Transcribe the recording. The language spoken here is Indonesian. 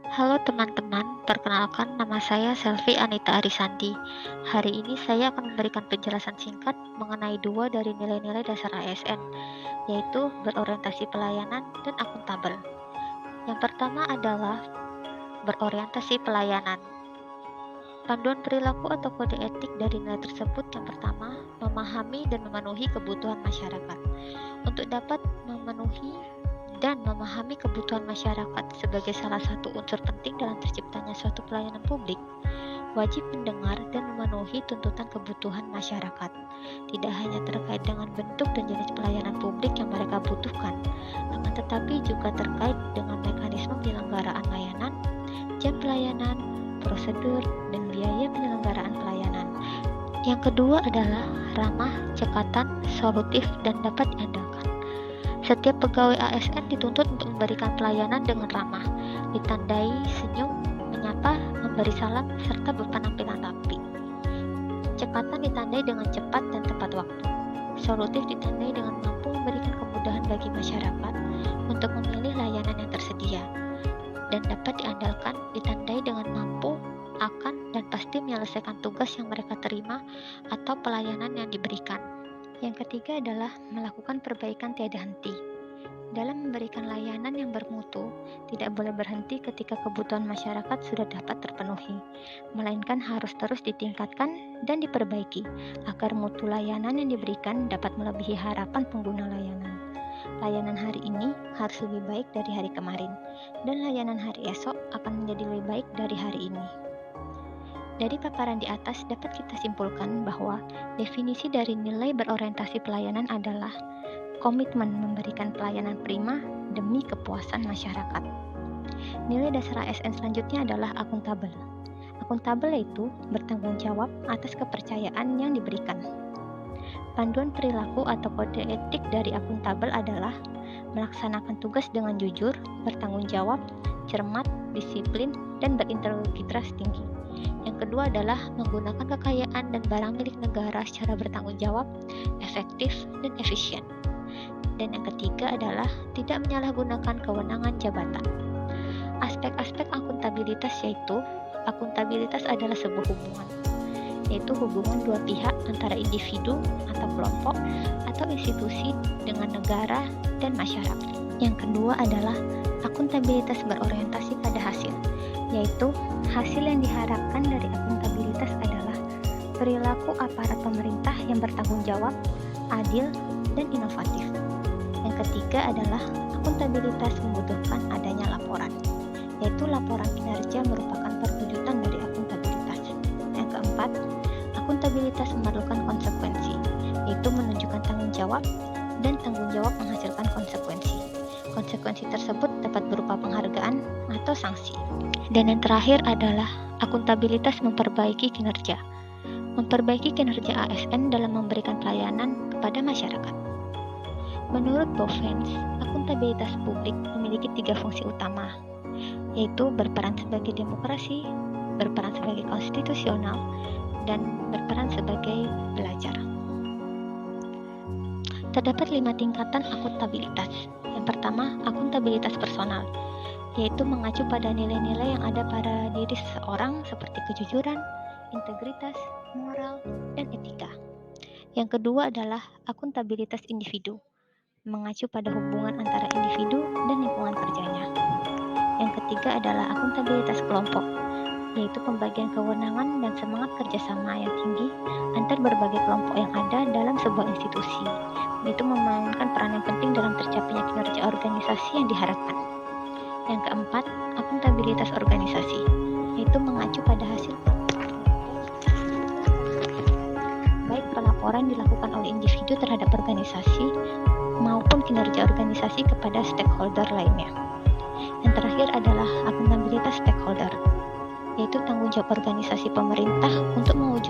Halo teman-teman, perkenalkan nama saya Selvi Anita Arisandi. Hari ini saya akan memberikan penjelasan singkat mengenai dua dari nilai-nilai dasar ASN, yaitu berorientasi pelayanan dan akuntabel. Yang pertama adalah berorientasi pelayanan. Panduan perilaku atau kode etik dari nilai tersebut yang pertama, memahami dan memenuhi kebutuhan masyarakat. Untuk dapat memenuhi dan memahami kebutuhan masyarakat sebagai salah satu unsur penting dalam terciptanya suatu pelayanan publik, wajib mendengar dan memenuhi tuntutan kebutuhan masyarakat, tidak hanya terkait dengan bentuk dan jenis pelayanan publik yang mereka butuhkan, akan tetapi juga terkait dengan mekanisme penyelenggaraan layanan, jam pelayanan, prosedur, dan biaya penyelenggaraan pelayanan. Yang kedua adalah ramah, cekatan, solutif, dan dapat diandalkan. Setiap pegawai ASN dituntut untuk memberikan pelayanan dengan ramah, ditandai senyum, menyapa, memberi salam, serta berpenampilan rapi. Cepatan ditandai dengan cepat dan tepat waktu. Solutif ditandai dengan mampu memberikan kemudahan bagi masyarakat untuk memilih layanan yang tersedia. Dan dapat diandalkan ditandai dengan mampu, akan, dan pasti menyelesaikan tugas yang mereka terima atau pelayanan yang diberikan. Yang ketiga adalah melakukan perbaikan tiada henti. Dalam memberikan layanan yang bermutu, tidak boleh berhenti ketika kebutuhan masyarakat sudah dapat terpenuhi, melainkan harus terus ditingkatkan dan diperbaiki agar mutu layanan yang diberikan dapat melebihi harapan pengguna layanan. Layanan hari ini harus lebih baik dari hari kemarin, dan layanan hari esok akan menjadi lebih baik dari hari ini. Dari paparan di atas dapat kita simpulkan bahwa definisi dari nilai berorientasi pelayanan adalah komitmen memberikan pelayanan prima demi kepuasan masyarakat. Nilai dasar ASN selanjutnya adalah akuntabel. Akuntabel yaitu bertanggung jawab atas kepercayaan yang diberikan. Panduan perilaku atau kode etik dari akuntabel adalah melaksanakan tugas dengan jujur, bertanggung jawab, cermat, disiplin, dan berintegritas tinggi. Yang kedua adalah menggunakan kekayaan dan barang milik negara secara bertanggung jawab, efektif, dan efisien. Dan yang ketiga adalah tidak menyalahgunakan kewenangan jabatan. Aspek-aspek akuntabilitas yaitu akuntabilitas adalah sebuah hubungan, yaitu hubungan dua pihak antara individu atau kelompok atau institusi dengan negara dan masyarakat. Yang kedua adalah akuntabilitas berorientasi pada hasil, yaitu hasil yang diharapkan dari akuntabilitas adalah perilaku aparat pemerintah yang bertanggung jawab, adil, dan inovatif. Yang ketiga adalah akuntabilitas membutuhkan adanya laporan, yaitu laporan kinerja merupakan perwujudan dari akuntabilitas. Yang keempat, akuntabilitas memerlukan konsekuensi, yaitu menunjukkan tanggung jawab, dan tanggung jawab menghasilkan konsekuensi. Konsekuensi tersebut dapat berupa penghargaan atau sanksi. Dan yang terakhir adalah akuntabilitas memperbaiki kinerja. Memperbaiki kinerja ASN dalam memberikan pelayanan kepada masyarakat. Menurut Bovens, akuntabilitas publik memiliki 3 fungsi utama, yaitu berperan sebagai demokrasi, berperan sebagai konstitusional, dan berperan sebagai belajar. Terdapat 5 tingkatan akuntabilitas. Yang pertama, akuntabilitas personal, yaitu mengacu pada nilai-nilai yang ada pada diri seseorang seperti kejujuran, integritas, moral, dan etika. Yang kedua adalah akuntabilitas individu, mengacu pada hubungan antara individu dan lingkungan kerjanya. Yang ketiga adalah akuntabilitas kelompok, yaitu pembagian kewenangan dan semangat kerjasama yang tinggi antar berbagai kelompok yang ada dalam sebuah institusi, yaitu memainkan peran yang penting dalam tercapainya kinerja organisasi yang diharapkan. Yang keempat, akuntabilitas organisasi, yaitu mengacu pada hasil baik pelaporan dilakukan oleh individu terhadap organisasi maupun kinerja organisasi kepada stakeholder lainnya. Yang terakhir adalah akuntabilitas stakeholder, yaitu tanggung jawab organisasi pemerintah untuk mewujudkan